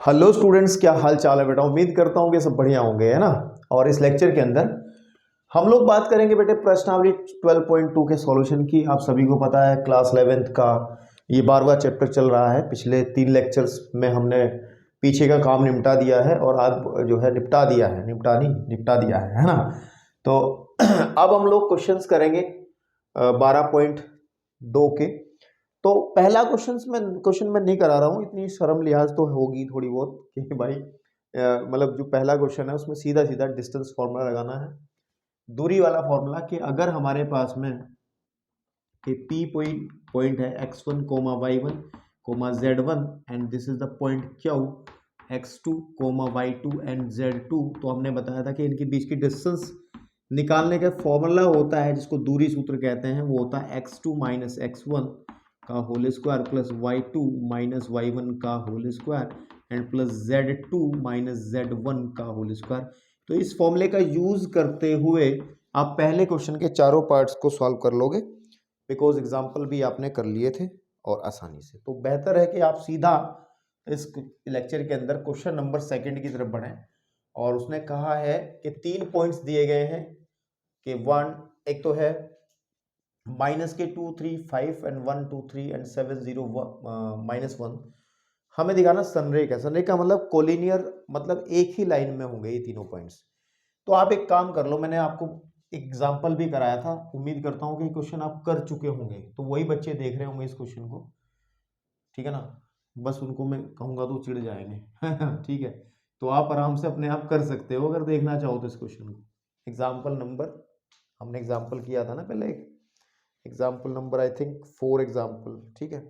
Hello students, क्या हाल चाल है बेटा। उम्मीद करता हूँ कि सब बढ़िया होंगे, है ना। और इस लेक्चर के अंदर हम लोग बात करेंगे बेटे प्रश्नावली 12.2 के सॉल्यूशन की। आप सभी को पता है क्लास 11th का ये 12वां चैप्टर चल रहा है। पिछले 3 लेक्चर्स में हमने पीछे का काम निपटा दिया है और आज जो है निपटा दिया है ना। तो अब हम लोग क्वेश्चंस करेंगे 12.2 के। तो पहला क्वेश्चन मैं नहीं करा रहा हूँ, इतनी शर्म लिहाज तो होगी थोड़ी बहुत कि भाई मतलब जो पहला क्वेश्चन है उसमें सीधा सीधा डिस्टेंस फॉर्मूला लगाना है, दूरी वाला फॉर्मूला। कि अगर हमारे पास में कि P पॉइंट है x1 comma y1 comma z1 and this is the point Q x2 comma y2 and z2, तो हमने बताया था कि इनके बीच की डिस्टेंस निकालने का फॉर्मूला होता है जिसको दूरी सूत्र कहते हैं। वो होता है x2 माइनस x1 का whole square plus y2 minus y1 का whole square and plus z2 minus z1 का होल स्क्वायर। तो इस फॉर्मूले का यूज करते हुए आप पहले क्वेश्चन के चारों पार्ट्स को सॉल्व कर लोगे, बिकॉज एग्जाम्पल भी आपने कर लिए थे और आसानी से। तो बेहतर है कि आप सीधा इस लेक्चर के अंदर क्वेश्चन नंबर 2 की तरफ बढ़ें। और उसने कहा है कि 3 पॉइंट्स दिए गए हैं कि 1, एक तो है माइनस के 2 3 5 एंड 1 2 3 एंड 7 0 -1। हमें दिखाना सनरेख है। सनरेख का मतलब कोलिनियर, मतलब एक ही लाइन में होंगे ये तीनों पॉइंट्स। तो आप एक काम कर लो, मैंने आपको एग्जाम्पल भी कराया था, उम्मीद करता हूँ कि क्वेश्चन आप कर चुके होंगे। तो वही बच्चे देख रहे होंगे इस क्वेश्चन को, ठीक है ना। बस उनको मैं कहूँगा तो चिढ़ जाएंगे ठीक है। तो आप आराम से अपने आप कर सकते हो अगर देखना चाहो तो इस क्वेश्चन को। एग्जाम्पल नंबर, हमने एग्जाम्पल किया था ना पहले, example number I think 4 example, ठीक है।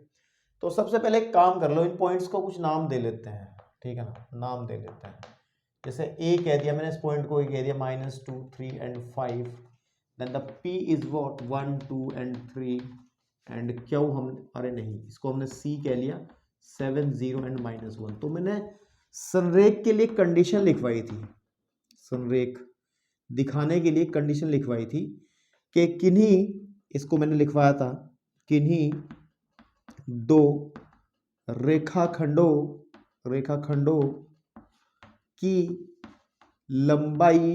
तो सबसे पहले एक काम कर लो, इन पॉइंट्स को कुछ नाम दे लेते हैं, ठीक है ना। नाम दे लेते हैं, जैसे ए कह दिया मैंने, इस पॉइंट को कह दिया -2 3 and 5। Then the P is what 1 2 and 3 and Q हम, अरे नहीं, इसको हमने सी कह लिया 7 0 एंड -1। तो मैंने संरेख के लिए कंडीशन लिखवाई थी, संरेख दिखाने के लिए कंडीशन लिखवाई थी कि किन्हीं, इसको मैंने लिखवाया था, किन्हीं दो रेखाखंडों की लंबाइयों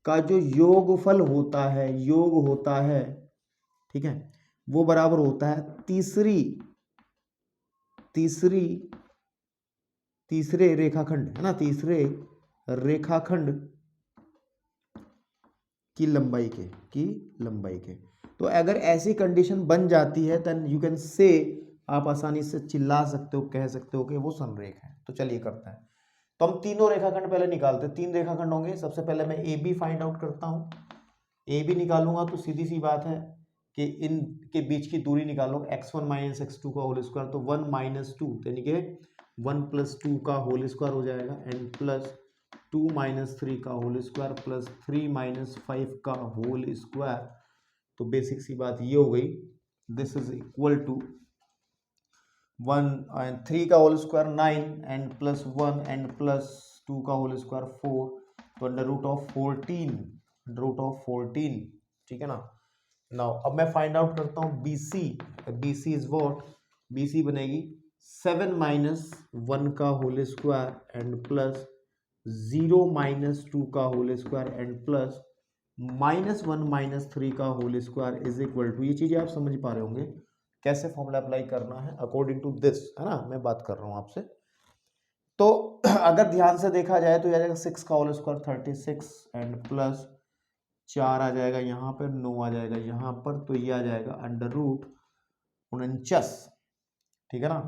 का जो योगफल होता है, ठीक है, वो बराबर होता है तीसरे रेखाखंड, है ना, तीसरे रेखाखंड की लंबाई के। तो अगर ऐसी कंडीशन बन जाती है देन यू कैन से, आप आसानी से चिल्ला सकते हो, कह सकते हो कि वो संरेख है। तो चलिए करते हैं। तो हम तीनों रेखाखंड पहले निकालते हैं। 3 रेखाखंड होंगे। सबसे पहले मैं ए बी फाइंड आउट करता हूँ। ए बी निकालूंगा तो सीधी सी बात है कि इनके बीच की दूरी निकालो, x1 माइनस x2 का होल स्क्वायर, तो 1 - 2 यानी कि 1 + 2 का होल स्क्वायर हो जाएगा एंड प्लस 2 - 3 का होल स्क्वायर प्लस 3 - 5 का होल स्क्वायर। तो बेसिक सी बात ये हो गई, this is equal to 1 and 3 का whole square 9 and plus 1 and plus 2 का होल स्क्वायर 4, तो अंडर रूट ऑफ 14, ठीक है ना। नाउ अब मैं फाइंड आउट करता हूँ BC। BC is what, BC बनेगी 7 - 1 का होल स्क्वायर एंड प्लस 0 - 2 का होल स्क्वायर एंड प्लस -1 - 3 का whole square is equal to, ये चीजें आप समझ पा रहे होंगे कैसे फॉर्मूला अप्लाई करना है अकॉर्डिंग टू दिस, है ना। मैं बात कर रहा हूं आपसे। तो अगर ध्यान से देखा जाए तो यह आ जाएगा 6 का होल स्क्वायर 36 एंड प्लस 4 आ जाएगा यहाँ पर, 9 आ जाएगा यहाँ पर, तो ये आ जाएगा अंडर रूट 49, ठीक है ना।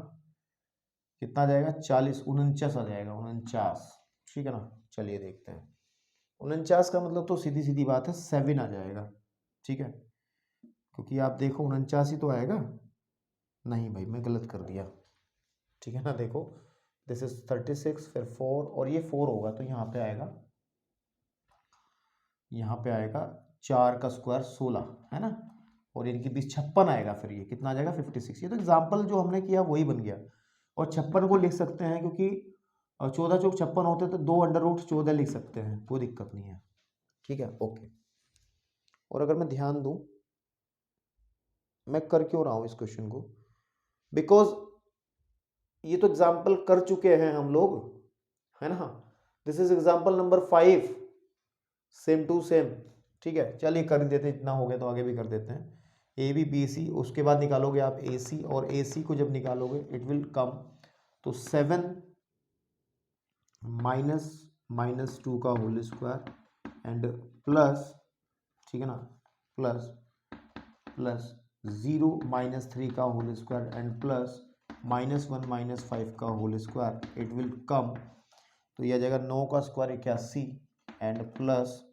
कितना आ जाएगा 40, 49 आ जाएगा, 49, ठीक है ना। चलिए देखते हैं। 49 का मतलब तो सीधी सीधी बात है 7 आ जाएगा, ठीक है, क्योंकि आप देखो 49 ही तो आएगा। नहीं भाई मैं गलत कर दिया, ठीक है ना। देखो दिस इज 36 फिर 4 और ये 4 होगा तो यहाँ पे आएगा 4 का स्क्वायर 16, है ना। और इनके बीच 56 आएगा, फिर ये कितना आ जाएगा 56। ये तो एग्जाम्पल जो हमने किया वही बन गया। और 56 को लिख सकते हैं क्योंकि 14 चौक 56 होते तो 2 अंडर रूट 14 लिख सकते हैं, कोई दिक्कत नहीं है, ठीक है, ओके। और अगर मैं ध्यान दूं, मैं कर क्यों रहा हूं इस क्वेश्चन को, बिकॉज ये तो एग्जाम्पल कर चुके हैं हम लोग, है ना। This is example number 5, same to same. ठीक है, चलिए कर देते हैं, इतना हो गया तो आगे भी कर देते हैं। ए बी बी सी, उसके बाद निकालोगे आप ए सी, और ए सी को जब निकालोगे इट विल कम तो 7 माइनस 2 का होल स्क्वायर एंड प्लस, ठीक है ना, प्लस 0 -3 का होल स्क्वायर एंड प्लस -1 -5 का whole square, it will come तो यह जाएगा 9 का स्क्वायर 81 एंड प्लस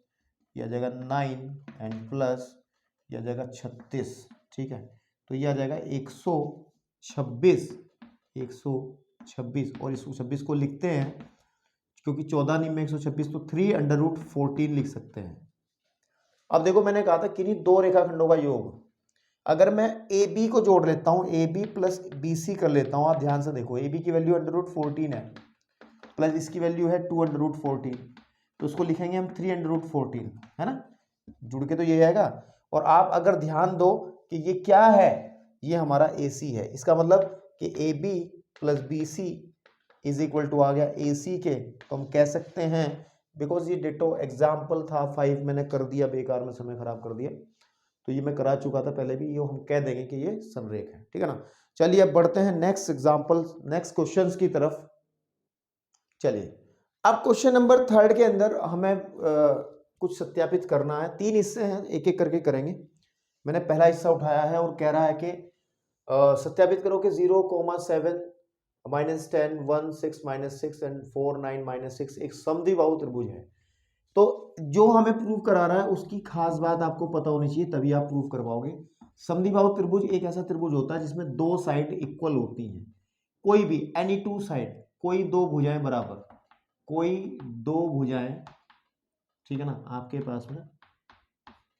यह जाएगा 9 एंड प्लस यह जाएगा 36। ठीक है, तो यह आ जाएगा 126 और 126 को लिखते हैं क्योंकि 14 में 126 तो 3√14 लिख सकते हैं। अब देखो मैंने कहा था किन्हीं दो रेखाखंडों का योग, अगर मैं ए बी को जोड़ लेता हूं, A B plus B C कर लेता हूं, आप ध्यान से देखो ए बी की वैल्यू √14 है प्लस इसकी वैल्यू है 2√14, तो उसको लिखेंगे हम 3√14, है ना, जुड़ के तो ये आएगा। और आप अगर ध्यान दो कि ये क्या है, ये हमारा ए सी है, इसका मतलब कि A B plus B C is equal to आ गया ए सी के, तो हम कह सकते हैं, बिकॉज ये डिटो एग्जाम्पल था 5, मैंने कर दिया, बेकार में समय खराब कर दिया, तो ये मैं करा चुका था पहले भी, ये हम कह देंगे कि ये संरेख है। ठीक है ना, चलिए अब बढ़ते हैं नेक्स्ट एग्जाम्पल, नेक्स्ट क्वेश्चंस की तरफ। चलिए अब क्वेश्चन नंबर 3 के अंदर हमें कुछ सत्यापित करना है, 3 हिस्से हैं, एक एक करके करेंगे। मैंने पहला हिस्सा उठाया है और कह रहा है कि सत्यापित करो कि 0,7 -10 1 6 -6 एंड 4 9 -6 एक समद्विबाहु त्रिभुज है। तो जो हमें प्रूव करा रहा है उसकी खास बात आपको पता होनी चाहिए, तभी आप प्रूव कर पाओगे। समद्विबाहु त्रिभुज एक ऐसा त्रिभुज होता है जिसमें दो साइड इक्वल होती हैं, कोई भी एनी टू साइड, कोई दो भुजाएं बराबर, कोई दो भुजाएं, ठीक है ना, आपके पास में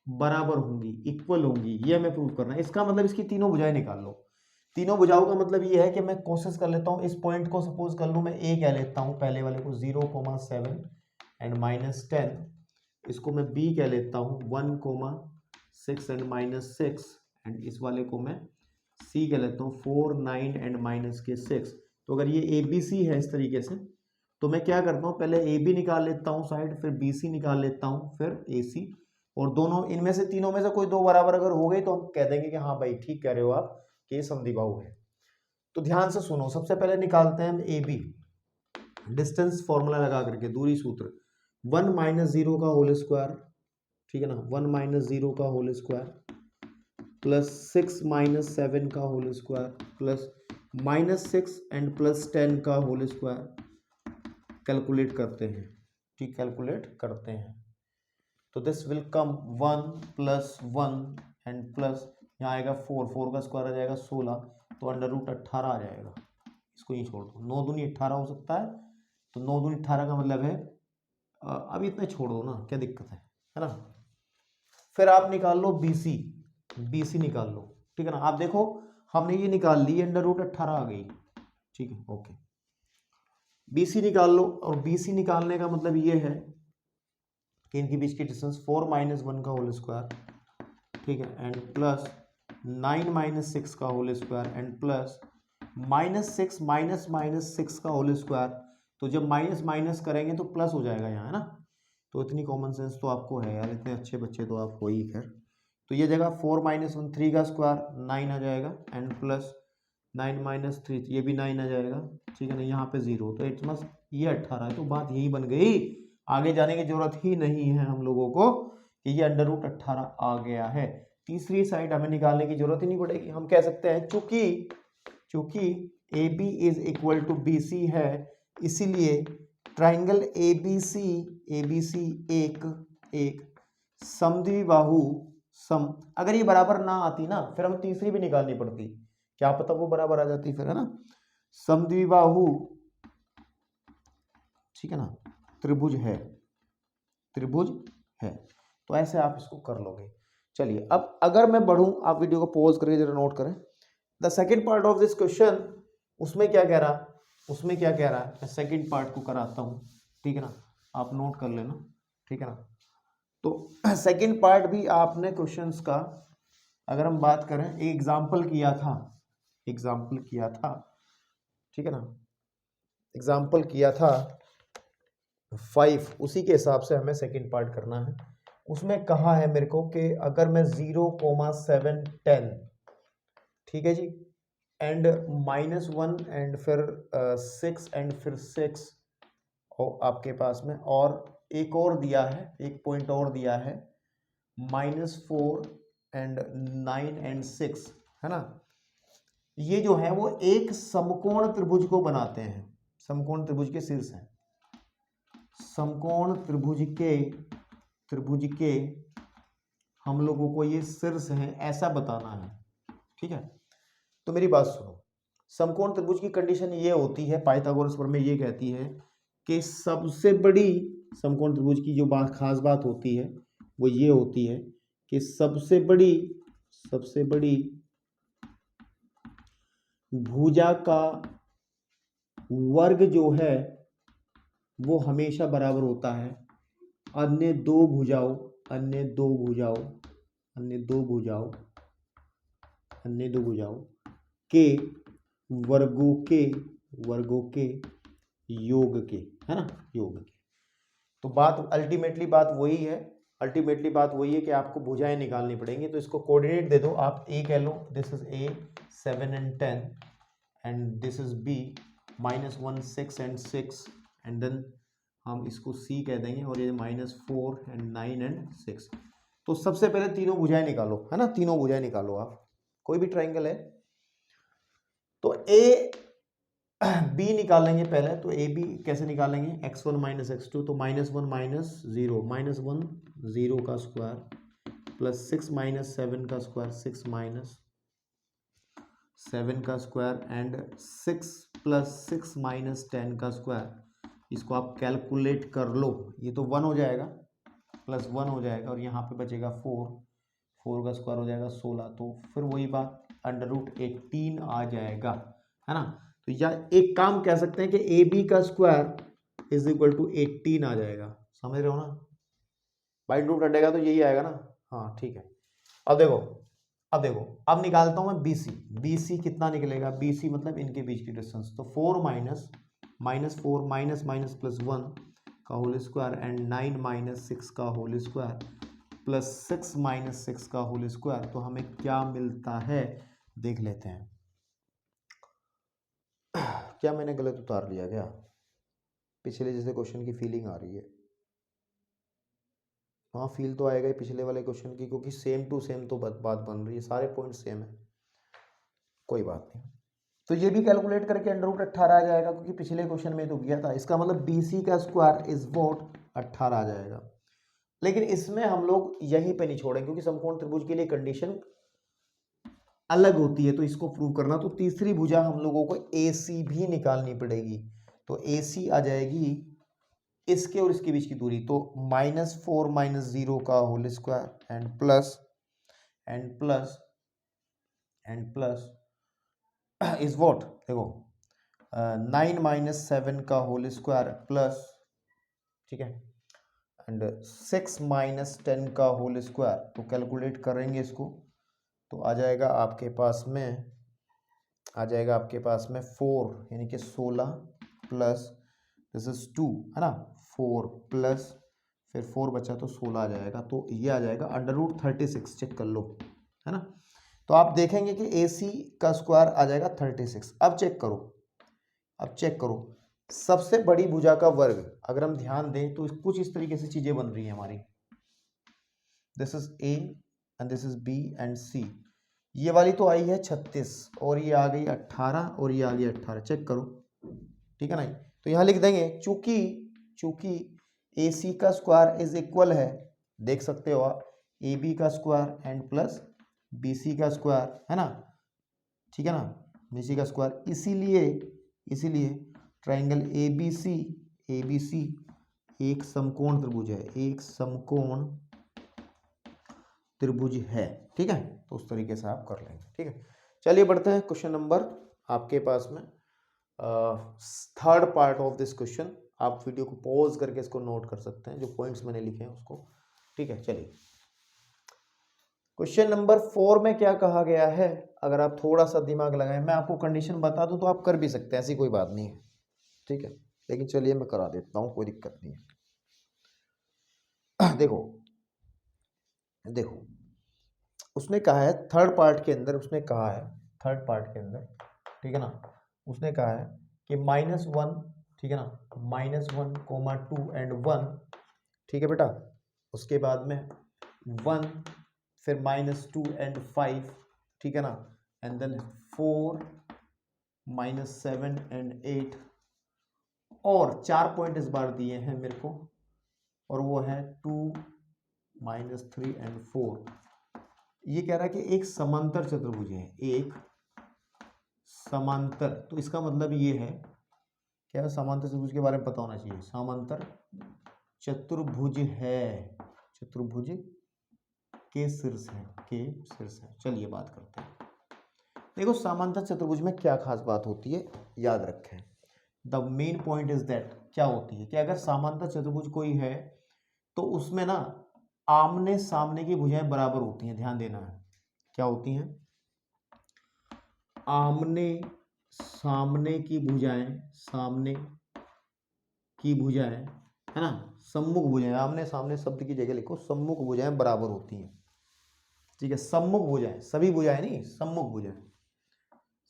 बराबर होंगी, इक्वल होंगी, ये हमें प्रूव करना है। इसका मतलब इसकी तीनों भुजाएं निकाल लो। तीनों भुजाओं का मतलब ये है कि मैं कोशिश कर लेता हूं, इस पॉइंट को सपोज कर लूं मैं ए कह लेता हूं, पहले वाले को 0,7 एंड -10, इसको मैं बी कह लेता हूं 1,6 एंड -6 एंड इस वाले को मैं सी कह लेता हूं 4 9 एंड -6। तो अगर ये ए बी सी है इस तरीके से, तो मैं क्या करता हूँ, पहले ए बी निकाल लेता हूँ साइड, फिर बी सी निकाल लेता हूँ, फिर ए सी, और दोनों इनमें से तीनों में से कोई दो बराबर अगर हो गई तो हम कह देंगे कि हाँ भाई ठीक कह रहे हो आप कि ये समद्विबाहु है। तो ध्यान से सुनो, सबसे पहले निकालते हैं हम ए बी, डिस्टेंस फॉर्मूला लगा करके, दूरी सूत्र 1 - 0 का होल स्क्वायर, ठीक है ना, 1 - 0 का होल स्क्वायर प्लस 6 - 7 का होल स्क्वायर प्लस -6 एंड +10 का होल स्क्वायर, कैलकुलेट करते हैं, ठीक, कैलकुलेट करते हैं। तो this will come 1 + 1 and plus यहाँ आएगा 4 का स्क्वायर आ जाएगा 16, तो √18 आ जाएगा। इसको ही छोड़ दो, 9 दूनी 18 हो सकता है, तो 9 दूनी 18 का मतलब है, अब इतना छोड़ दो ना, क्या दिक्कत है ना। फिर आप निकाल लो बी सी निकाल लो, ठीक है ना। आप देखो हमने ये निकाल ली, √18 आ गई, ठीक है, ओके। बी सी निकाल लो, और बी सी निकालने का मतलब ये है कि इनके बीच की डिस्टेंस 4 - 1 का होल स्क्वायर, ठीक है, एंड प्लस 9 - 6 का होल स्क्वायर एंड प्लस -6 -6 का होल स्क्वायर। तो जब माइनस माइनस करेंगे तो प्लस हो जाएगा यहाँ, है ना। तो इतनी कॉमन सेंस तो आपको है यार, इतने अच्छे बच्चे तो आप हो ही। खैर, तो ये जगह 4 - 1 3 का स्क्वायर 9 आ जाएगा एंड प्लस 9 - 3 ये भी 9 आ जाएगा, ठीक है ना, यहाँ पे 0, तो इट्स मस्ट ये 18 है। तो बात यही बन गई, आगे जाने की जरूरत ही नहीं है हम लोगों को कि ये √18 आ गया है। तीसरी साइड हमें निकालने की जरूरत ही नहीं पड़ेगी, हम कह सकते हैं चूंकि A B is equal to B C है, इसीलिए ट्राइंगल ए बी सी एक समद्विबाहु अगर ये बराबर ना आती ना, फिर हमें तीसरी भी निकालनी पड़ती, क्या पता वो बराबर आ जाती फिर, है ना। समद्विबाहु, ठीक है ना, त्रिभुज है, तो ऐसे आप इसको कर लोगे। चलिए अब अगर मैं बढ़ूं, आप वीडियो को पॉज करके जरा नोट करें, the second part of this question, उसमें क्या कह रहा है, मैं सेकेंड पार्ट को कराता हूं, ठीक है ना, आप नोट कर लेना, ठीक है ना। तो सेकेंड पार्ट भी आपने क्वेश्चंस का अगर हम बात करें, एक एग्जाम्पल किया था, ठीक है ना, एग्जाम्पल किया था 5, उसी के हिसाब से हमें सेकंड पार्ट करना है। उसमें कहा है मेरे को कि अगर मैं 0,7 10, ठीक है जी, एंड -1 एंड फिर 6 एंड फिर 6 और आपके पास में, और एक और दिया है, एक पॉइंट और दिया है -4 एंड 9 एंड 6, है ना। ये जो है वो एक समकोण त्रिभुज को बनाते हैं, समकोण त्रिभुज के शीर्ष हैं, समकोण त्रिभुज के हम लोगों को ये शीर्ष हैं ऐसा बताना है, ठीक है। तो मेरी बात सुनो, समकोण त्रिभुज की कंडीशन ये होती है, पाइथागोरस प्रमेय ये कहती है कि सबसे बड़ी समकोण त्रिभुज की जो बात खास बात होती है वो ये होती है कि सबसे बड़ी भुजा का वर्ग जो है वो हमेशा बराबर होता है अन्य दो भुजाओं के वर्गों के योग के, है ना, योग के। तो बात अल्टीमेटली बात वही है कि आपको भुजाएं निकालनी पड़ेंगी। तो इसको कोऑर्डिनेट दे दो आप, ए कह लो, this is A 7 and 10 and this is B -1 6 and 6 and then हम इसको सी कह देंगे और ये -4 एंड 9 एंड 6। तो सबसे पहले तीनों भुजाएं निकालो, है ना, तीनों भुजाएं निकालो आप, कोई भी ट्राइंगल है। तो ए बी निकालेंगे पहले, तो ए बी कैसे निकालेंगे, x1 - x2, तो -1 -0 -1 0 का स्क्वायर प्लस 6 - 7 का स्क्वायर 6 - 7 का स्क्वायर एंड 6 + 6 - 10 का स्क्वायर। इसको आप कैलकुलेट कर लो, ये तो 1 हो जाएगा, प्लस 1 हो जाएगा और यहाँ पे बचेगा 4 का स्क्वायर हो जाएगा 16। तो फिर वही बात, √18 आ जाएगा, है ना। तो या एक काम कह सकते हैं कि ए बी का स्क्वायर इज इक्वल टू 18 आ जाएगा, समझ रहे हो ना, बाई रूट हटेगा तो यही आएगा ना, हाँ ठीक है। अब देखो अब निकालता हूं मैं BC कितना निकलेगा, BC मतलब इनके बीच की डिस्टेंस। तो 4 -4 माइनस प्लस 1 का होल स्क्वायर एंड 9 - 6 का होल स्क्वायर प्लस 6 - 6 का होल स्क्वायर। तो हमें क्या मिलता है देख लेते हैं। क्या मैंने गलत उतार लिया क्या, पिछले जैसे क्वेश्चन की फीलिंग आ रही है। हाँ फील तो आएगा ही पिछले वाले क्वेश्चन की, क्योंकि सेम टू सेम तो बात बन रही है, सारे पॉइंट सेम है, कोई बात नहीं। तो ये भी कैलकुलेट करके √18 आ जाएगा, क्योंकि पिछले क्वेश्चन में तो किया था। इसका मतलब BC का स्क्वायर इज वॉट 18 आ जाएगा। लेकिन इसमें हम लोग यहीं पे नहीं छोड़ेंगे, क्योंकि समकोण त्रिभुज के लिए कंडीशन अलग होती है, तो इसको प्रूव करना। तो तीसरी भुजा हम लोगों को AC भी निकालनी पड़ेगी। तो AC आ जाएगी इसके और इसके बीच की दूरी, तो -4 - 0 का whole square and plus is what, देखो 9 - 7 का होल स्क्वायर प्लस, ठीक है, एंड 6 - 10 का होल स्क्वायर। तो कैलकुलेट करेंगे इसको, तो आ जाएगा आपके पास में 4 यानी कि 16 प्लस दिस इज 2, है ना, 4 प्लस फिर 4 बचा तो 16 आ जाएगा। तो ये आ जाएगा √36, चेक कर लो, है ना। तो आप देखेंगे कि AC का स्क्वायर आ जाएगा 36। अब चेक करो सबसे बड़ी भुजा का वर्ग, अगर हम ध्यान दें तो कुछ इस तरीके से चीजें बन रही हैं हमारी, this is A and this is B and C। ये वाली तो आई है 36 और ये आ गई 18 और ये आ गई 18, चेक करो, ठीक है ना। तो यहाँ लिख देंगे चूंकि AC का स्क्वायर इज इक्वल है, देख सकते हो आप, AB का स्क्वायर एंड प्लस BC का स्क्वायर, है ना, ठीक है ना, BC का स्क्वायर। इसीलिए ट्राइंगल ABC एक समकोण त्रिभुज है, ठीक है। तो उस तरीके से आप कर लेंगे, ठीक है। चलिए बढ़ते हैं क्वेश्चन नंबर आपके पास में third part of this question. आप वीडियो को पॉज करके इसको नोट कर सकते हैं, जो पॉइंट्स मैंने लिखे हैं उसको, ठीक है। चलिए क्वेश्चन नंबर 4 में क्या कहा गया है, अगर आप थोड़ा सा दिमाग लगाएं, मैं आपको कंडीशन बता दूं तो आप कर भी सकते हैं, ऐसी कोई बात नहीं है, ठीक है, लेकिन चलिए मैं करा देता हूं, कोई दिक्कत नहीं है। देखो देखो उसने कहा है थर्ड पार्ट के अंदर, उसने कहा है थर्ड पार्ट के अंदर, ठीक है ना, उसने कहा है कि -1, ठीक है ना, -1, 2 एंड 1, ठीक है बेटा, उसके बाद में 1, फिर -2 एंड 5, ठीक है ना, एंड देन 4, -7 एंड 8, और 4 पॉइंट इस बार दिए हैं मेरे को, और वो है 2, -3 एंड 4। ये कह रहा है कि एक समांतर चतुर्भुज है, एक समांतर, तो इसका मतलब ये है क्या, समांतर चतुर्भुज के बारे में पता होना चाहिए, समांतर चतुर्भुज है, चतुर्भुज के शीर्ष है, चलिए बात करते हैं। देखो समांतर चतुर्भुज में क्या खास बात होती है, याद रखें, the main point is that, क्या होती है कि अगर समांतर चतुर्भुज कोई है तो उसमें ना आमने सामने की भुजाएं बराबर होती हैं, ध्यान देना है, क्या होती हैं, आमने सामने की भुजाएं, सामने की भुजाएं, है ना, सम्मुख भुजाएं, आमने सामने शब्द की जगह लिखो सम्मुख भुजाएं बराबर होती हैं, ठीक है, सम्मुख भुजाएं, सभी भुजाएं नहीं, सम्मुख भुजाएं,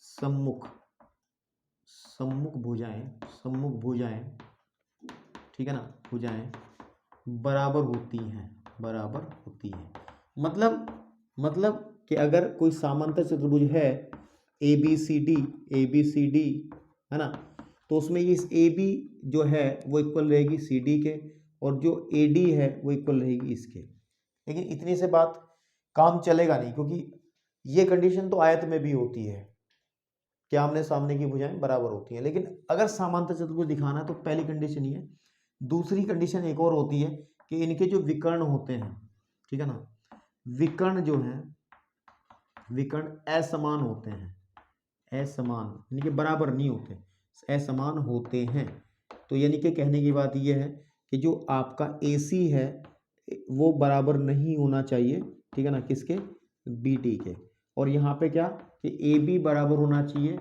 सम्मुख सम्मुख भुजाएं, ठीक है ना, भुजाएं बराबर होती हैं, मतलब कि अगर कोई समांतर चतुर्भुज है ए बी सी डी, है ना, तो उसमें इस ए बी जो है वो इक्वल रहेगी सी डी के, और जो ए डी है वो इक्वल रहेगी इसके, लेकिन इतनी से बात काम चलेगा नहीं, क्योंकि ये कंडीशन तो आयत में भी होती है कि आमने सामने की भुजाएं बराबर होती हैं, लेकिन अगर समांतर चतुर्भुज दिखाना है तो पहली कंडीशन ये है, दूसरी कंडीशन एक और होती है कि इनके जो विकर्ण होते हैं, ठीक है ना, विकर्ण जो हैं, विकर्ण असमान होते हैं, असमान यानी कि बराबर नहीं होते, असमान होते हैं, तो यानी कि कहने की बात यह है कि जो आपका AC है वो बराबर नहीं होना चाहिए, ठीक है ना, किसके, BD के, और यहाँ पे क्या कि AB बराबर होना चाहिए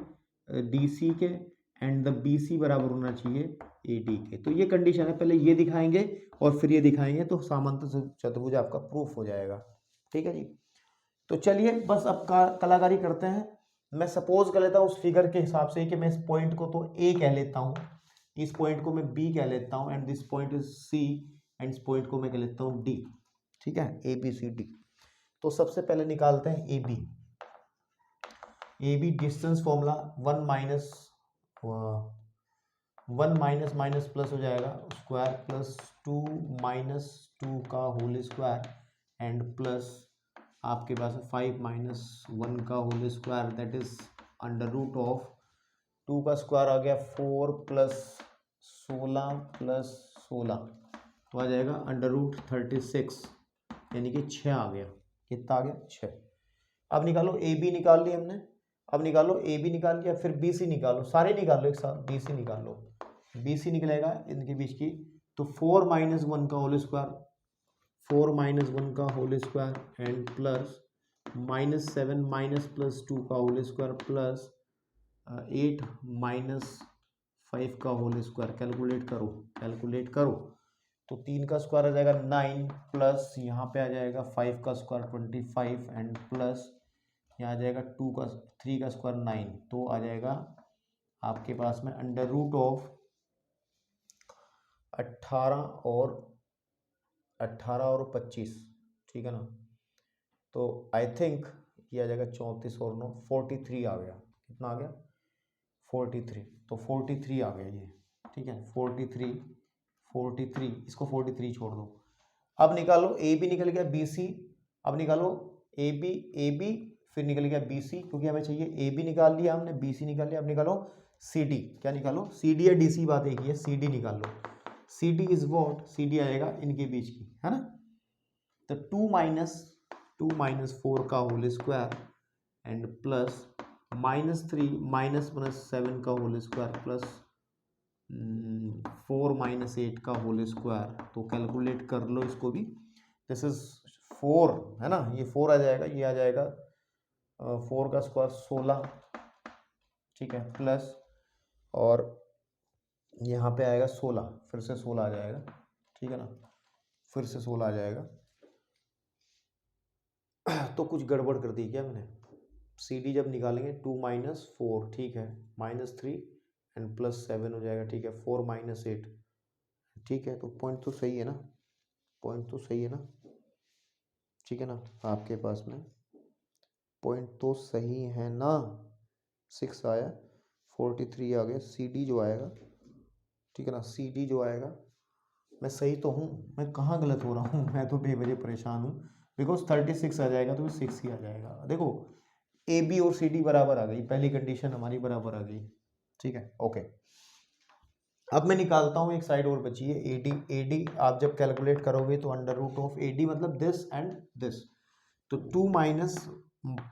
DC के, एंड द BC बराबर होना चाहिए AD के, तो ये कंडीशन है, पहले ये दिखाएंगे और फिर ये दिखाएंगे, तो समांतर चतुर्भुज आपका प्रूफ हो जाएगा, ठीक है जी। तो चलिए बस अब कलाकारी करते हैं, मैं सपोज कर लेता हूँ उस फिगर के हिसाब से कि मैं इस पॉइंट को तो A कह लेता हूँ, इस पॉइंट को मैं B कह लेता हूँ, and this point is C, and इस पॉइंट को मैं कह लेता हूँ D, ठीक है, ABCD। तो सबसे पहले निकालते हैं AB distance formula 1 minus plus हो जाएगा स्क्वायर, प्लस 2 -2 का होल स्क्वायर, एंड प्लस आपके पास 5 -1 का whole square, that is under root of 2 का स्क्वायर आ गया 4 प्लस 16 प्लस 16, तो आ जाएगा अंडर रूट 36, यानी कि 6 आ गया, कितना आ गया 6। अब निकालो AB निकाल लिया हमने, अब निकालो AB निकाल लिया, फिर BC निकालो, सारे निकालो एक साथ, BC निकालो, BC निकलेगा इनके बीच की, तो 4 -1 का होल स्क्वायर, 4 -1 का whole square, and plus -7 minus plus 2 का होल स्क्वायर, प्लस 8 -5 का होल स्क्वायर, कैलकुलेट करो, तो 3 का स्क्वायर आ जाएगा 9, प्लस यहाँ पे आ जाएगा 5 का स्क्वायर 25, एंड प्लस यहाँ आ जाएगा 3 का स्क्वायर 9, तो आ जाएगा आपके पास में अंडर रूट ऑफ 18 और 25, ठीक है ना, तो आई थिंक ये आ जाएगा 34 और 9 43 आ गया, कितना आ गया 43, तो 43 आ गया ये, ठीक है, 43, इसको 43 छोड़ दो। अब निकालो AB निकल गया BC, अब निकालो AB फिर निकल गया BC, क्योंकि हमें चाहिए AB निकाल लिया हमने, BC निकाल लिया, अब निकालो CD, क्या निकालो CD या DC, बात एक ही है, CD निकाल लो, CD इज वॉट, CD आएगा इनके बीच की, है ना, तो 2 - 4 का होल स्क्वायर, एंड प्लस -3 -7 का होल स्क्वायर, प्लस 4 - 8 का होल स्क्वायर, तो कैलकुलेट कर लो इसको भी, दिस इज 4 है ना, ये 4 आ जाएगा, ये आ जाएगा 4 का स्क्वायर 16, ठीक है, प्लस और यहाँ पे आएगा 16, फिर से 16 आ जाएगा, ठीक है ना, फिर से 16 आ जाएगा। तो कुछ गड़बड़ कर दी क्या मैंने? सी डी जब निकालेंगे 2 माइनस 4, ठीक है, -3 एंड +7 हो जाएगा, ठीक है, 4 - 8, ठीक है। तो पॉइंट तो सही है ना, पॉइंट तो सही है ना, ठीक है ना, आपके पास में पॉइंट तो सही है ना। 6 आया, 43 आ गया, सी डी जो आएगा, ठीक है ना, सी डी जो आएगा, मैं सही तो हूँ, मैं कहाँ गलत हो रहा हूँ? मैं तो बेवजह परेशान हूँ, बिकॉज 36 आ जाएगा तो 6 ही आ जाएगा। देखो ए बी और सी डी बराबर आ गई, पहली कंडीशन हमारी बराबर आ गई, ठीक है, ओके। अब मैं निकालता हूँ, एक साइड और बची है, ए डी। ए डी आप जब कैलकुलेट करोगे तो √ऑफ ए डी मतलब दिस एंड दिस, तो 2 माइनस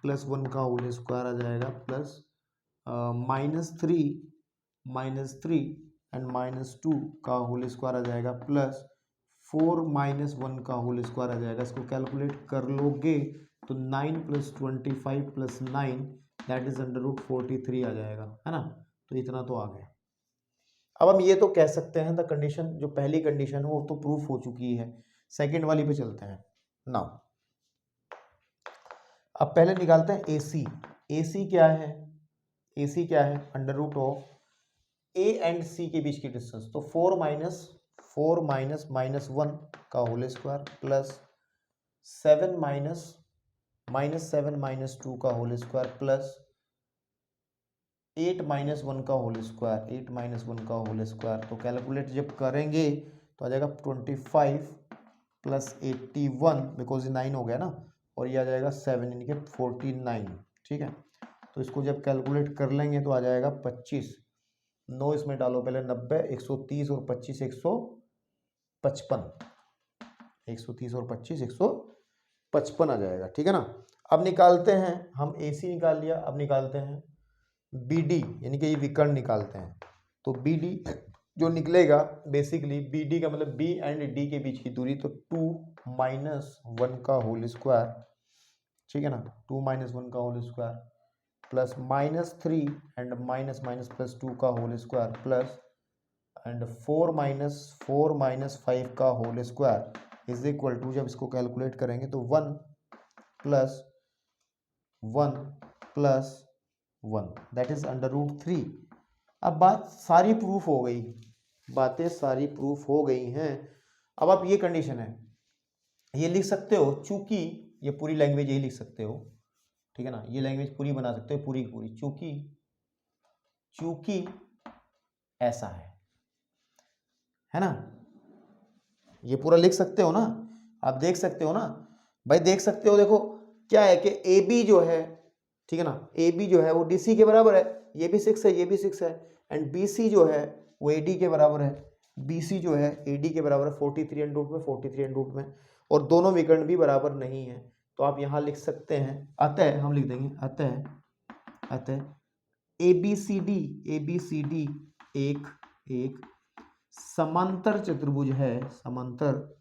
+1 का होल स्क्वायर आ जाएगा, प्लस -3 एंड -2 का होल स्क्वायर आ जाएगा, प्लस 4 - 1 का होल स्क्वायर आ जाएगा। इसको कैलकुलेट कर लोगे तो 9 + 25 + 9 दैट इज √43 आ जाएगा, है ना। तो इतना तो आ गया। अब हम ये तो कह सकते हैं द कंडीशन, जो पहली कंडीशन है वो तो प्रूफ हो चुकी है। सेकंड वाली पे चलते हैं नाउ। अब पहले निकालते हैं ए सी। ए सी क्या है? ए सी क्या है? √ऑफ ए एंड सी के बीच की डिस्टेंस, तो 4 माइनस -1 का होल स्क्वायर, प्लस 7 -2 का होल स्क्वायर, प्लस 8 - 1 का होल स्क्वायर, 8 - 1 का होल स्क्वायर। तो कैलकुलेट जब करेंगे तो आ जाएगा 25 + 81, बिकॉज ये 9 हो गया ना, और ये आ जाएगा 7 यानी कि 49, ठीक है। तो इसको जब कैलकुलेट कर लेंगे तो आ जाएगा 25, 9 इसमें डालो पहले, 90, 130 और 25 155, 130 और 25 155 आ जाएगा, ठीक है ना। अब निकालते हैं हम, ए सी निकाल लिया, अब निकालते हैं बी डी, यानी कि ये विकर्ण निकालते हैं। तो बी डी जो निकलेगा, बेसिकली बी डी का मतलब बी एंड डी के बीच की दूरी, तो 2 - 1 का होल स्क्वायर, ठीक है ना, 2 - 1 का होल स्क्वायर, प्लस -3 एंड +2 का होल स्क्वायर, प्लस एंड 4 - 5 का whole square is equal to, जब इसको कैलकुलेट करेंगे तो 1 + 1 + 1 दैट इज √3। अब बात सारी प्रूफ हो गई, बातें सारी प्रूफ हो गई हैं। अब आप ये कंडीशन है, ये लिख सकते हो, चूंकि ये पूरी लैंग्वेज यही लिख सकते हो, ठीक है ना, ये लैंग्वेज पूरी बना सकते हो, पूरी की पूरी, चूंकि ऐसा है ना, ये पूरा लिख सकते हो ना, आप देख सकते हो ना भाई, देख सकते हो। देखो क्या है कि ए बी जो है, ठीक है ना, ए बी जो है वो डी सी के बराबर है, ये भी 6 है, ये भी 6 है, एंड बी सी जो है वो ए डी के बराबर है, बी सी जो है ए डी के बराबर है, 43 में, और दोनों विकर्ण भी बराबर नहीं है। तो आप यहाँ लिख सकते हैं, अतः हम लिख देंगे, अतः ए बी सी डी एक समांतर चतुर्भुज है, समांतर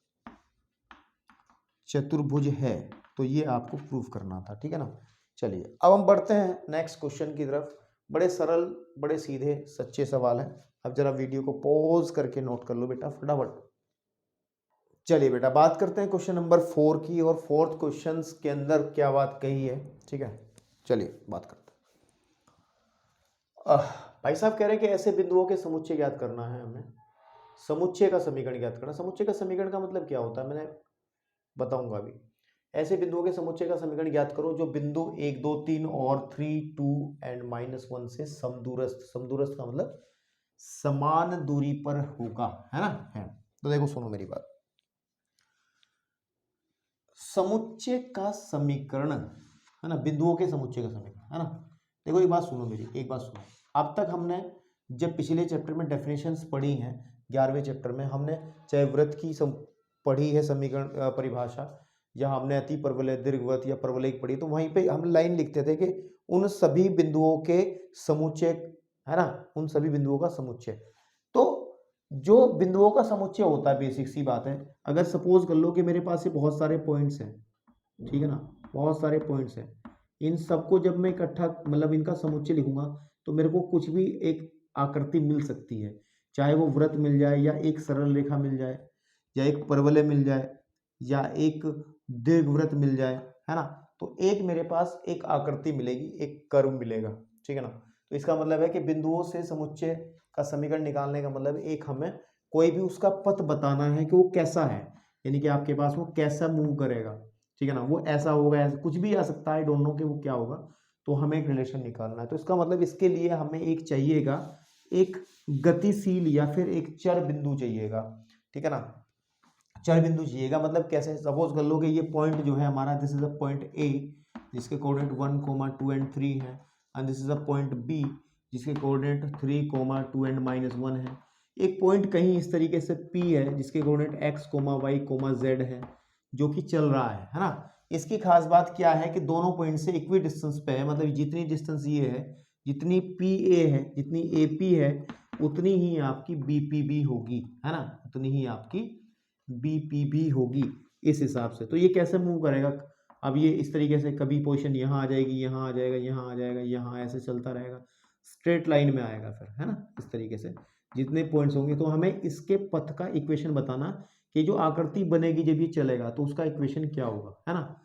चतुर्भुज है। तो ये आपको प्रूफ करना था, ठीक है ना। चलिए अब हम बढ़ते हैं नेक्स्ट क्वेश्चन की तरफ। बड़े सरल, बड़े सीधे सच्चे सवाल हैं। अब जरा वीडियो को पॉज करके नोट कर लो बेटा फटाफट। चलिए बेटा बात करते हैं क्वेश्चन नंबर 4 की, और फोर्थ क्वेश्चन के अंदर क्या बात कही है, ठीक है। चलिए बात करते हैं। भाई साहब कह रहे हैं कि ऐसे बिंदुओं के समुच्चय ज्ञात करना है हमें, समुच्चय का समीकरण ज्ञात करना। समुच्चय का समीकरण का मतलब क्या होता है मैंने बताऊंगा अभी। ऐसे बिंदुओं के समुच्चय का समीकरण ज्ञात करो जो बिंदु 1 2 3 और 3 2 एंड -1 से समदूरस्थ, समदूरस्थ का मतलब समान दूरी पर होगा, है ना, है। तो देखो सुनो मेरी बात, समुच्चय का समीकरण है ना, बिंदुओं के समुच्चय का समीकरण, है ना। देखो एक बात सुनो मेरी, एक बात सुनो। अब तक हमने जब पिछले चैप्टर में डेफिनेशंस पढ़ी हैं, 11वें चैप्टर में हमने चाहे वृत्त की पढ़ी है समीकरण परिभाषा, या हमने अति परवलय, दीर्घवृत्त या परवलयिक पढ़ी, तो वहीं पे हम लाइन लिखते थे कि उन सभी बिंदुओं के समुच्चय, है ना, उन सभी बिंदुओं का समुच्चय। तो जो बिंदुओं का समुच्चय होता है, बेसिक सी बात है, अगर सपोज कर लो कि मेरे पास ये बहुत सारे पॉइंट्स हैं, ठीक है ना, बहुत सारे पॉइंट्स हैं। इन सबको जब मैं इकट्ठा मतलब इनका समुच्चय लिखूंगा तो मेरे को कुछ भी एक आकृति मिल सकती है, चाहे वो वृत्त मिल जाए या एक सरल रेखा मिल जाए या एक परवलय मिल जाए या एक दीर्घवृत्त मिल जाए, है ना। तो एक मेरे पास एक आकृति मिलेगी, एक कर्व मिलेगा, ठीक है ना। तो इसका मतलब है कि बिंदुओं से समुच्चय का समीकरण निकालने का मतलब एक हमें कोई भी उसका पथ बताना है कि वो कैसा है, यानी कि आपके पास वो कैसा मूव करेगा, ठीक है ना। वो ऐसा होगा, ऐसा कुछ भी आ सकता है, डोंट नो कि वो क्या होगा। तो हमें एक रिलेशन निकालना है, तो इसका मतलब इसके लिए हमें एक चाहिएगा, एक गतिशील या फिर एक चर बिंदु चाहिएगा, ठीक है ना। चर बिंदु चाहिएगा मतलब कैसे, सपोज कर लो कि ये पॉइंट जो है हमारा, this is a point A जिसके कोऑर्डिनेट 1, 2 एंड 3 है, and this is a point B जिसके कोऑर्डिनेट 3, 2 एंड -1 है। एक पॉइंट कहीं इस तरीके से P है जिसके कोऑर्डिनेट x, y, z है, जो कि चल रहा है ना। इसकी खास बात क्या है कि दोनों पॉइंट से इक्वी डिस्टेंस पे है, मतलब जितनी डिस्टेंस ये है, जितनी PA है, जितनी AP है, उतनी ही आपकी BPB होगी, है ना, उतनी ही आपकी BPB होगी इस हिसाब से। तो ये कैसे मूव करेगा, अब ये इस तरीके से कभी पोजीशन यहाँ आ जाएगी, यहाँ आ जाएगा, यहाँ आ जाएगा, यहाँ ऐसे चलता रहेगा, स्ट्रेट लाइन में आएगा फिर, है ना, इस तरीके से जितने पॉइंट्स होंगे। तो हमें इसके पथ का इक्वेशन बताना कि जो आकृति बनेगी जब ये चलेगा तो उसका इक्वेशन क्या होगा, है ना।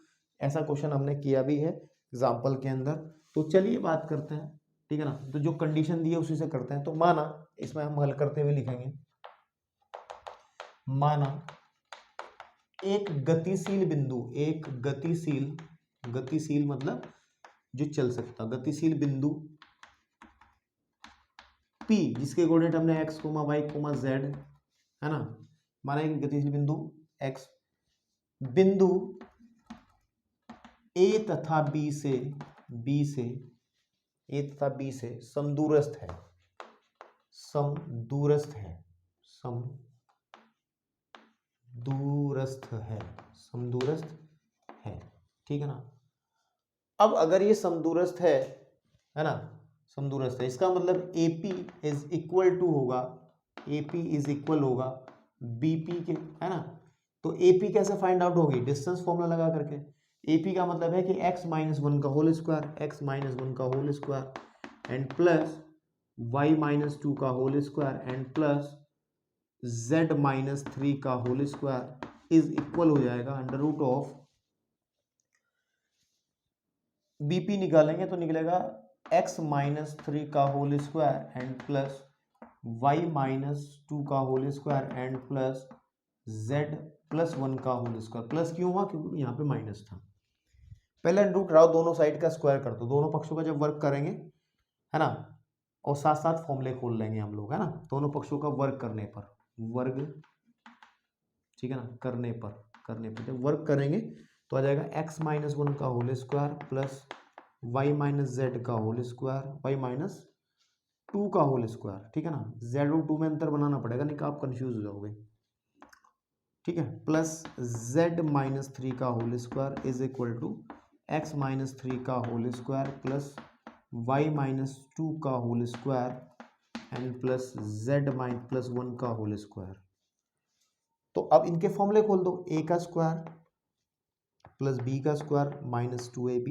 ऐसा क्वेश्चन हमने किया भी है एग्जाम्पल के अंदर। तो चलिए बात करते हैं, ठीक है ना। तो जो कंडीशन दी है उसी से करते हैं। तो माना, इसमें हम हल करते हुए लिखेंगे, माना एक गतिशील बिंदु, एक गतिशील मतलब जो चल सकता, गतिशील बिंदु P जिसके कोऑर्डिनेट हमने x, y, z, है ना। माना एक गतिशील बिंदु x, बिंदु A तथा B से A तथा B से समदूरस्थ है, समदूरस्थ है, ठीक है ना। अब अगर ये समदूरस्थ है ना, समदूरस्थ है, इसका मतलब AP इज इक्वल टू होगा, AP इज इक्वल होगा BP के, है ना। तो AP कैसे फाइंड आउट होगी, डिस्टेंस फॉर्मूला लगा करके। AP का मतलब है कि x-1 का होल स्क्वायर, x-1 का whole square and plus y-2 का whole square and plus z-3 का होल स्क्वायर इज इक्वल हो जाएगा अंडर रूट ऑफ, BP निकालेंगे तो निकलेगा x-3 का whole square and plus y-2 का whole square and plus z+1 का होल स्क्वायर। प्लस क्यों हुआ, क्योंकि यहाँ पे माइनस था। पहले रूट रहा, दोनों साइड का स्क्वायर कर दो, दोनों पक्षों का जब वर्क करेंगे, है ना, और साथ साथ फॉर्मूले खोल लेंगे हम लोग, है ना, दोनों पक्षों का वर्ग करने पर, वर्ग, ठीक है ना, करने पर जब वर्क करेंगे तो आ जाएगा x-1 का होल स्क्वायर प्लस y-z का होल स्क्वायर, y-2 का होल स्क्वायर, ठीक है ना। z और 2 में अंतर बनाना पड़ेगा, नहीं तो आप कंफ्यूज हो जाओगे, ठीक है, प्लस z-3 का whole square is equal to x-3 का होल स्क्वायर प्लस y-2 का whole square and plus z+1 का होल स्क्वायर। तो अब इनके फॉर्मूले खोल दो, a का स्क्वायर प्लस b का स्क्वायर -2ab,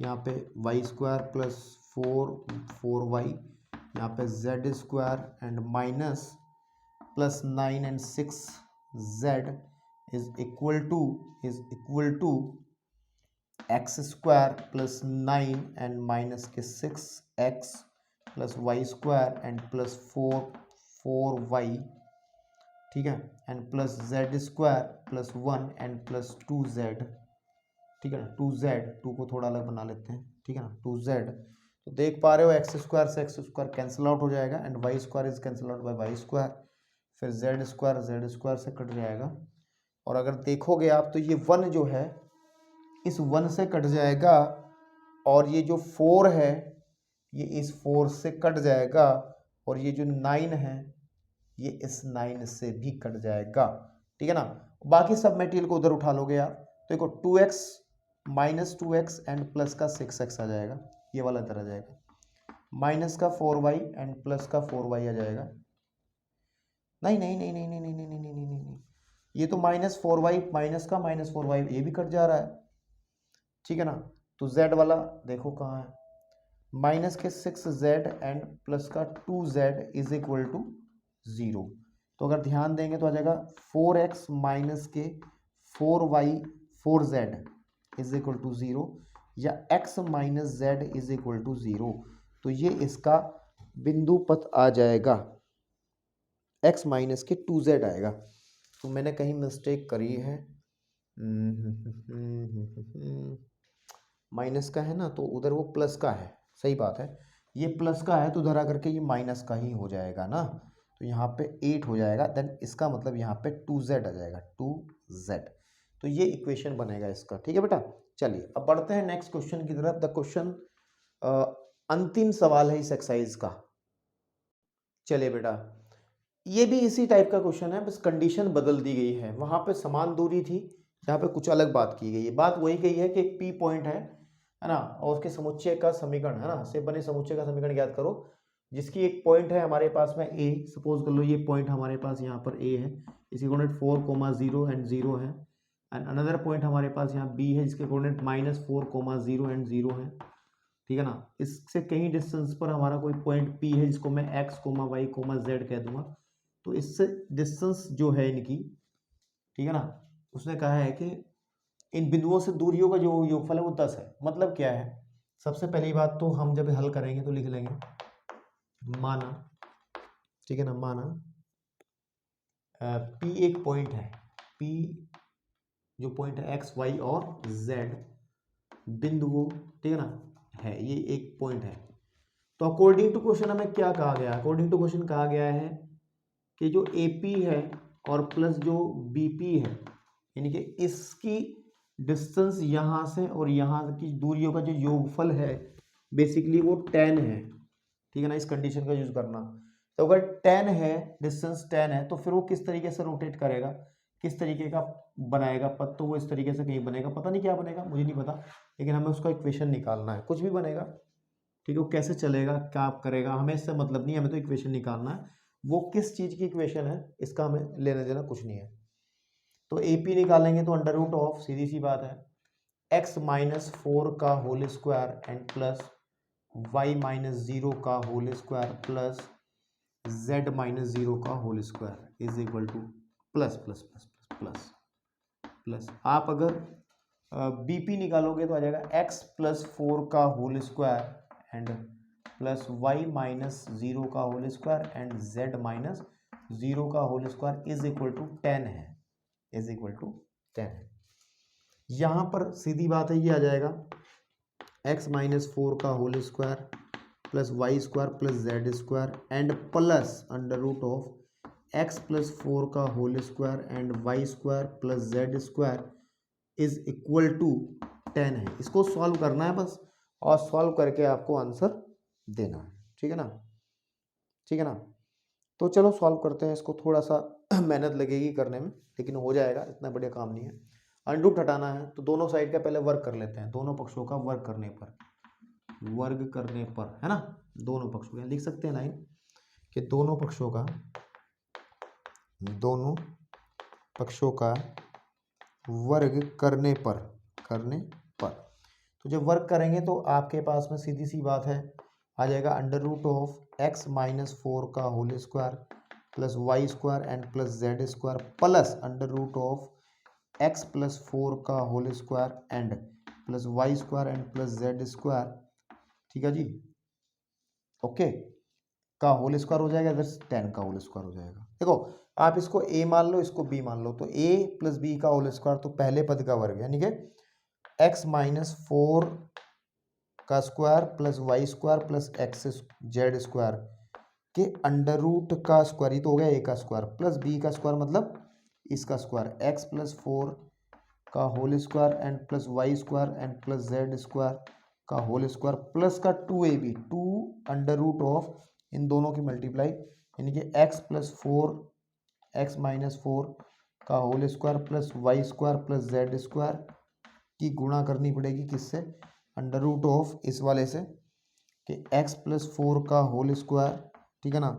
यहाँ पे y स्क्वायर प्लस 4y, यहाँ पे z square and minus plus 9 and 6z is equal to x square plus 9 and minus के 6x plus y square and plus 4y, ठीक है, and plus z square plus 1 and plus 2z, ठीक है ना, 2 को थोड़ा अलग बना लेते हैं, ठीक है ना, 2z। तो देख पा रहे हो एक्स स्क्वायर से एक्स स्क्वायर कैंसिल आउट हो जाएगा and y square is cancel out by y square, फिर जेड स्क्वायर से कट जाएगा। और अगर देखोगे आप तो ये 1 जो है इस 1 से कट जाएगा और ये जो 4 है ये इस 4 से कट जाएगा और ये जो 9 है ये इस 9 से भी कट जाएगा, ठीक है ना। बाकी सब मटेरियल को उधर उठा लोगे आप तो देखो 2x minus 2x and plus का 6x आ जाएगा, ये वाला इधर आ जाएगा, माइनस का 4y एंड प्लस का 4y आ जाएगा। नहीं नहीं नहीं नहीं नहीं नहीं नहीं नहीं नहीं नहीं, ये तो -4y माइनस का -4y ये भी कट जा रहा है, ठीक है ना। तो z वाला देखो कहाँ है, माइनस के 6z एंड प्लस का 2z इज इक्वल टू 0। तो अगर ध्यान देंगे तो आ जाएगा 4x माइनस के 4y 4z is equal to 0, या x minus z is equal to 0। तो ये इसका बिंदु पथ आ जाएगा, x माइनस के 2z आएगा। तो मैंने कहीं मिस्टेक करी है, माइनस का है ना, तो उधर वो प्लस का है, सही बात है, ये प्लस का है तो उधर आकर के ये माइनस का ही हो जाएगा ना। तो यहाँ पे 8 हो जाएगा, देन इसका मतलब यहाँ पे 2z आ जाएगा, 2z। तो ये इक्वेशन बनेगा इसका, ठीक है बेटा। चलिए अब बढ़ते हैं नेक्स्ट क्वेश्चन की तरफ। द क्वेश्चन अंतिम सवाल है इस एक्सरसाइज का। चलिए बेटा, ये भी इसी टाइप का क्वेश्चन है, बस कंडीशन बदल दी गई है। वहां पे समान दूरी थी, यहाँ पे कुछ अलग बात की गई है। बात वही गई है कि एक पी पॉइंट है ना, और उसके समुच्चय का समीकरण है ना, से बने समुच्चय का समीकरण ज्ञात करो, जिसकी एक पॉइंट है हमारे पास में ए, सपोज कर लो ये पॉइंट हमारे पास यहाँ पर ए है, इसके कोऑर्डिनेट 4,0 एंड 0 है, एंड अनदर पॉइंट हमारे पास यहाँ बी है, जिसके कोऑर्डिनेट -4,0 एंड 0 है, ठीक है ना। इससे कहीं डिस्टेंस पर हमारा कोई पॉइंट पी है, जिसको मैं x, y, z कह दूंगा। तो इससे डिस्टेंस जो है इनकी, ठीक है ना, उसने कहा है कि इन बिंदुओं से दूरियों का जो योगफल है वो 10 है। मतलब क्या है, सबसे पहली बात तो हम जब हल करेंगे तो लिख लेंगे, माना, ठीक है ना, माना P एक पॉइंट है, P जो पॉइंट है x, y और z बिंदुओं, ठीक है ना, है, ये एक पॉइंट है। तो अकॉर्डिंग टू क्वेश्चन हमें क्या कहा गया, अकॉर्डिंग टू क्वेश्चन कहा गया है कि जो AP है और प्लस जो BP है, यानी कि इसकी डिस्टेंस यहाँ से और यहाँ की दूरियों का जो योगफल है बेसिकली वो 10 है, ठीक है ना। इस कंडीशन का यूज करना, तो अगर 10 है, डिस्टेंस 10 है, तो फिर वो किस तरीके से रोटेट करेगा, किस तरीके का बनाएगा पथ, तो वो इस तरीके से कहीं बनेगा, पता नहीं क्या बनेगा, मुझे नहीं पता, लेकिन हमें उसका इक्वेशन निकालना है। कुछ भी बनेगा, ठीक है, वो कैसे चलेगा, क्या करेगा, हमें इससे मतलब नहीं है, हमें तो इक्वेशन निकालना है। वो किस चीज की इक्वेशन है इसका हमें लेना देना कुछ नहीं है। तो AP निकालेंगे तो अंडर रूट ऑफ, सीधी सी बात है, x माइनस 4 का whole square and plus y minus 0 का whole square plus z minus 0 का whole square is equal to plus plus plus plus plus plus. आप अगर BP निकालोगे तो आ जाएगा x प्लस 4 का whole square and plus y minus 0 का whole square and z minus 0 का whole square is equal to 10 है, इज इक्वल टू 10 है। यहां पर सीधी बात है, ये आ जाएगा x माइनस 4 का whole square plus Y square plus Z square and plus under root of x plus 4 का whole square and y square plus Z square is equal to 10 है। इसको सॉल्व करना है बस, और सॉल्व करके आपको आंसर देना है, ठीक है ना, ठीक है ना। तो चलो सॉल्व करते हैं इसको, थोड़ा सा मेहनत लगेगी करने में, लेकिन हो जाएगा, इतना बढ़िया काम नहीं है। अंडर रूट हटाना है तो दोनों साइड का पहले वर्ग कर लेते हैं, दोनों पक्षों का वर्ग करने पर, वर्ग करने पर, है ना, दोनों पक्षों का लिख सकते हैं लाइन कि दोनों पक्षों का वर्ग करने पर, तो जब वर्ग करेंगे तो आपके पास में सीधी सी बात है आ जाएगा under root of x minus 4 का whole square plus Y square and plus Z square plus under root of x plus 4 का whole square and plus Y square and plus Z square, ठीक है जी, ओके, का whole square हो जाएगा, इधर 10 का होल स्क्वायर हो जाएगा। देखो आप इसको a मान लो, इसको b मान लो, तो a प्लस b का होल स्क्वायर तो पहले पद का वर्ग, यानी कि x माइनस 4 का square plus Y square plus x z square के अंडर रूट का स्क्वायर, ही तो हो गया a का स्क्वायर, प्लस b का स्क्वायर मतलब इसका स्क्वायर, x प्लस 4 का whole square and plus Y square and plus Z square का होल स्क्वायर प्लस का 2ab, 2 अंडर रूट ऑफ इन दोनों की मल्टीप्लाई, यानी कि x प्लस 4 x माइनस 4 का whole square plus Y square plus Z square की गुणा करनी पड़ेगी किससे, अंडर रूट ऑफ इस वाले से कि x प्लस 4 का होल स्क्वायर, ठीक है ना,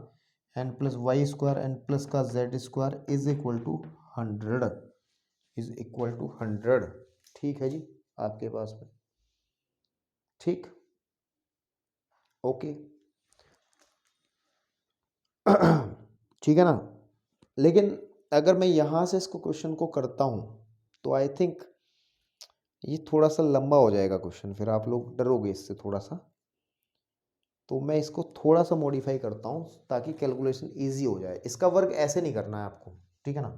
and plus Y square and plus का Z square is equal to 100, is equal to 100, ठीक है जी आपके पास में। ठीक, ओके। ठीक है ना। लेकिन अगर मैं यहाँ से इसको क्वेश्चन को करता हूँ तो आई थिंक ये थोड़ा सा लंबा हो जाएगा क्वेश्चन, फिर आप लोग डरोगे इससे थोड़ा सा। तो मैं इसको थोड़ा सा मॉडिफाई करता हूँ ताकि कैलकुलेशन इजी हो जाए। इसका वर्क ऐसे नहीं करना है आपको, ठीक है ना।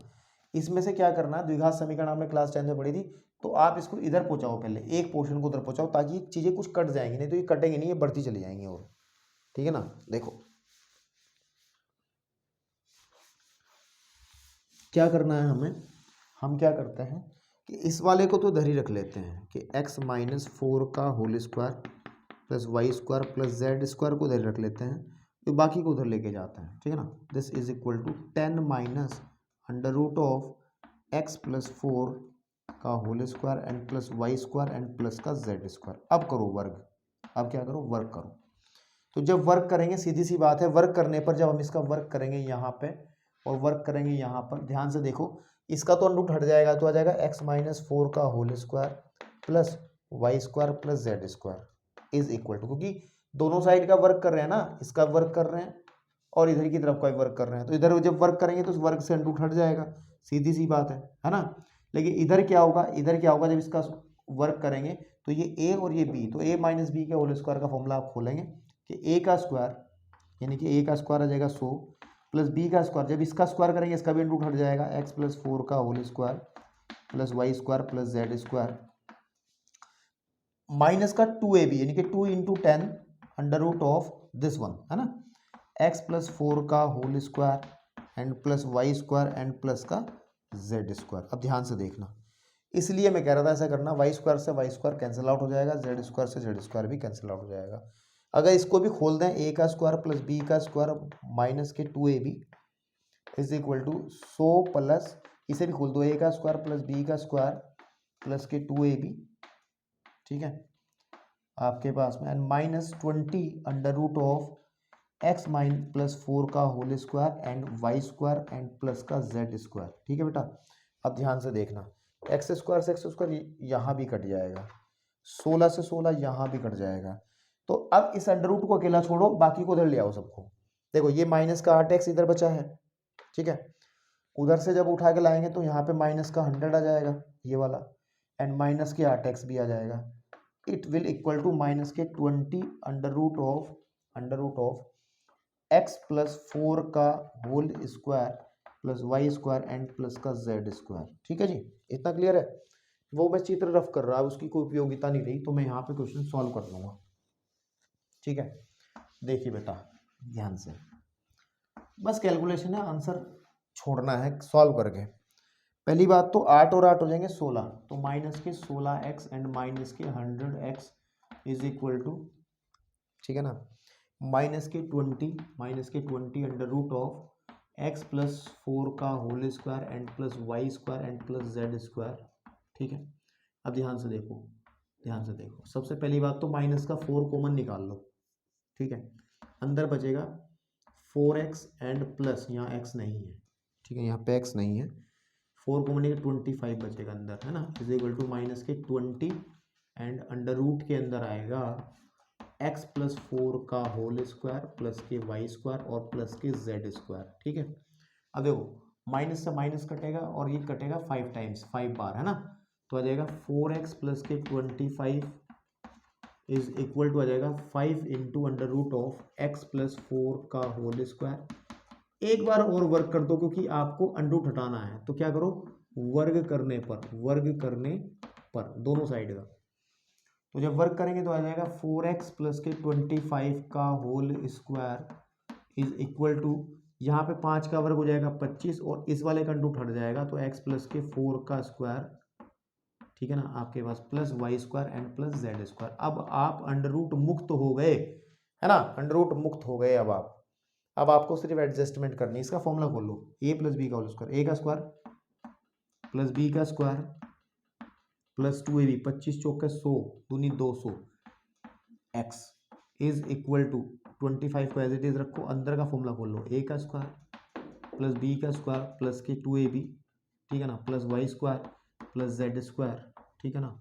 इसमें से क्या करना है, द्विघात समीकरण आपने क्लास 10 में पढ़ी थी, तो आप इसको इधर पहुँचाओ, पहले एक पोर्शन को उधर पहुँचाओ ताकि चीज़ें कुछ कट जाएंगी, नहीं तो ये कटेंगे नहीं, ये बढ़ती चली जाएंगी और, ठीक है ना। देखो क्या करना है हमें, हम क्या करते हैं कि इस वाले को तो इधर ही रख लेते हैं कि x माइनस 4 का whole square plus Y square plus Z square को इधर रख लेते हैं, तो बाकी को उधर लेके जाते हैं, ठीक है ना। This is equal to 10 minus under root of x plus 4 का whole square and plus Y square and plus का जेड स्क्वायर। अब करो वर्ग, अब क्या करो, वर्क करो। तो जब वर्क करेंगे, सीधी सी बात है, वर्क करने पर जब हम इसका वर्क करेंगे यहाँ पे और वर्क करेंगे यहाँ पर, ध्यान से देखो, इसका तो अंडर हट जाएगा, तो आ जाएगा x माइनस 4 का whole square plus Y square plus Z square is equal to, क्योंकि दोनों साइड का वर्क कर रहे हैं ना, इसका वर्क कर रहे हैं और इधर की तरफ का वर्क कर रहे हैं, तो इधर जब वर्क करेंगे तो उस वर्क से अंडर हट जाएगा, सीधी सी बात है ना। लेकिन इधर क्या होगा, इधर क्या होगा, जब इसका वर्क करेंगे तो ये a और ये b, तो a माइनस बी के होल स्क्वायर का फॉर्मूला आप खोलेंगे कि a का स्क्वायर, यानी कि a का स्क्वायर आ जाएगा 100 प्लस b का स्क्वायर, जब इसका स्क्वायर करेंगे इसका भी रूट हट जाएगा, x प्लस 4 का whole square plus Y square plus Z square minus का 2ab, यानी कि 2 into 10 under root of this one, है ना, x प्लस 4 का whole square and plus Y square and plus का जेड स्क्वायर। अब ध्यान से देखना, इसलिए मैं कह रहा था ऐसा करना, वाई स्क्वायर से वाई स्क्वायर कैंसिल आउट हो जाएगा, जेड स्क्वायर से जेड स्क्वायर भी कैंसिल आउट हो जाएगा। अगर इसको भी खोल दें, a का स्क्वायर प्लस b का स्क्वायर माइनस के 2ab is equal to 100 plus, इसे भी खोल दो, a का स्क्वायर प्लस b का स्क्वायर प्लस के 2ab, ठीक है आपके पास में, and minus 20 under root of x minus plus 4 का whole square and y square and plus का जेड स्क्वायर, ठीक है बेटा। अब ध्यान से देखना, एक्स स्क्वायर से एक्स स्क्वायर यहाँ भी कट जाएगा, 16 से 16 यहाँ भी कट जाएगा। तो अब इस अंडर रूट को अकेला छोड़ो, बाकी को उधर ले आओ सबको। देखो ये माइनस का 8x इधर बचा है, ठीक है, उधर से जब उठा के लाएंगे तो यहाँ पे माइनस का 100 आ जाएगा ये वाला, एंड माइनस के 8x भी आ जाएगा। It will equal to minus के 20 under root of x plus 4 का whole square plus Y square and plus का जेड स्क्वायर, ठीक है जी, इतना क्लियर है। वो मैं चित्र रफ कर रहा है, उसकी कोई उपयोगिता नहीं रही, तो मैं यहाँ पे क्वेश्चन सॉल्व कर लूँगा, ठीक है। देखिए बेटा ध्यान से, बस कैलकुलेशन है, आंसर छोड़ना है सॉल्व करके। पहली बात तो 8 और 8 हो जाएंगे 16, तो माइनस के 16x एंड माइनस के 100x इज इक्वल टू, ठीक है ना, माइनस के 20 under root of x plus 4 का whole square and plus Y square and plus Z square, ठीक है। अब ध्यान से देखो, सबसे पहली बात तो माइनस का 4 कॉमन निकाल लो, ठीक है, अंदर बचेगा 4x एंड प्लस, यहाँ x नहीं है, ठीक है, यहाँ पे x नहीं है, 4 कॉमन निकाल 25 बचेगा अंदर, है ना, इज इक्वल टू माइनस के 20 एंड अंडर रूट के अंदर आएगा x प्लस 4 का होल स्क्वायर प्लस के वाई स्क्वायर और प्लस के जेड स्क्वायर, ठीक है। अब देखो माइनस से माइनस कटेगा और ये कटेगा 5 टाइम्स, 5 बार, है ना, तो आ जाएगा 4x प्लस के 25 इज इक्वल टू आ जाएगा 5 into under root of x plus 4 का होल स्क्वायर। एक बार और वर्क कर दो क्योंकि आपको अंडर हटाना है, तो क्या करो, वर्ग करने पर दोनों साइड का, तो जब वर्क करेंगे तो आ जाएगा 4x प्लस के 25 का whole square is equal to, यहाँ पे 5 का वर्ग हो जाएगा 25 और इस वाले का अंडर हट जाएगा, तो x प्लस के 4 का स्क्वायर, ठीक है ना, आपके पास plus Y square and plus Z square. अब आप अंडर रूट मुक्त हो गए, है ना, अंडर रूट मुक्त हो गए। अब आपको सिर्फ एडजस्टमेंट करनी है, इसका फॉर्मूला खोल लो, ए प्लस बी का होल स्क्वायर, ए का स्क्वायर प्लस बी का स्क्वायर प्लस 2ab, 25 चौके 100 दूनी 200 x इज इक्वल टू 25 को एज इट इज रखो, अंदर का फॉर्मूला खोल लो, ए का स्क्वायर प्लस बी का स्क्वायर प्लस के 2ab, ठीक है ना, plus Y square plus Z square, ठीक है ना।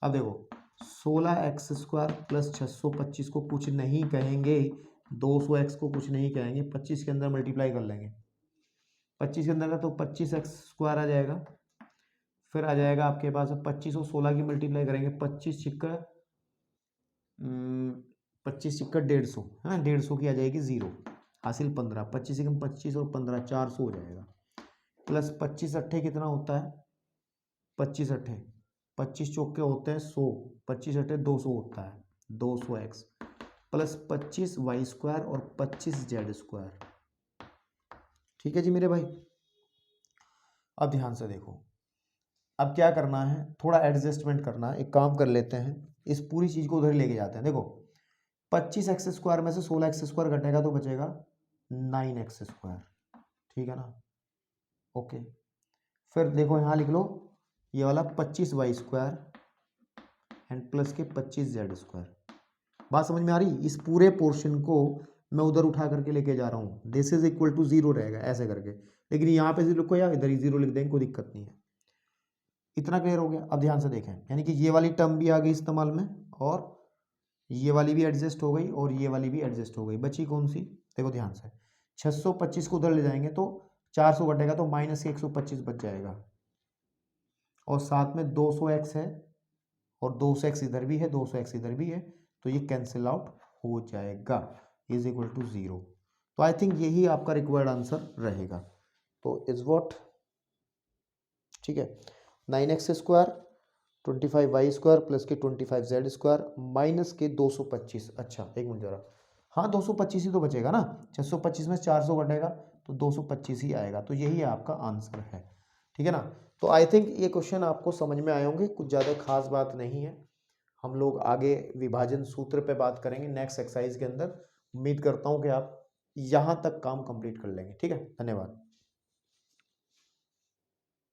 अब देखो 16x² प्लस 625 को कुछ नहीं कहेंगे, 200x को कुछ नहीं कहेंगे, 25 के अंदर मल्टीप्लाई कर लेंगे। 25 के अंदर का तो 25x² आ जाएगा, फिर आ जाएगा आपके पास 25 और 16 की मल्टीप्लाई करेंगे, 25 छिक्का 150 है ना, 150 की आ जाएगी 0, हासिल 15, 25 एकम 25 और 15 400 हो जाएगा, प्लस 25 अट्ठे कितना होता है, 25 अट्ठे 25 चौके होते हैं 100, 25 अट्ठे 200 होता है, 200x प्लस 25y² और 25z²। ठीक है जी मेरे भाई। अब ध्यान से देखो, अब क्या करना है, थोड़ा एडजस्टमेंट करना है। एक काम कर लेते हैं, इस पूरी चीज को उधर लेके जाते हैं। देखो 25x² में से 16x² घटेगा तो बचेगा 9x², ठीक है ना। ओके, फिर देखो यहाँ लिख लो ये वाला 25y² एंड प्लस के 25z²। बात समझ में आ रही? इस पूरे पोर्शन को मैं उधर उठा करके लेके जा रहा हूँ, दिस इज इक्वल टू 0 रहेगा ऐसे करके, लेकिन यहाँ पे 0 लिखो या इधर ही 0 लिख देंगे, कोई दिक्कत नहीं है। इतना क्लियर हो गया? अब ध्यान से देखें, यानी कि ये वाली टर्म भी आ गई इस्तेमाल में, और ये वाली भी एडजस्ट हो गई, और ये वाली भी एडजस्ट हो गई। बची कौन सी? देखो ध्यान से, 625 को उधर ले जाएंगे तो 400 घटेगा तो माइनस 125 बच जाएगा, और साथ में 200x है, और 200x इधर भी है, 200x इधर भी है, तो ये कैंसिल आउट हो जाएगा, इज इक्वल टू 0। तो आई थिंक यही आपका रिक्वायर्ड आंसर रहेगा। तो इज व्हाट, ठीक है, 9x² 25y² प्लस के 25z² माइनस के 225। अच्छा एक मिनट जरा, हाँ 225 ही तो बचेगा ना, 625 में 400 घटेगा तो 225 ही आएगा, तो यही आपका आंसर है, ठीक है ना। तो आई थिंक ये क्वेश्चन आपको समझ में आए होंगे, कुछ ज़्यादा खास बात नहीं है। हम लोग आगे विभाजन सूत्र पे बात करेंगे नेक्स्ट एक्सरसाइज के अंदर। उम्मीद करता हूँ कि आप यहाँ तक काम कंप्लीट कर लेंगे। ठीक है, धन्यवाद।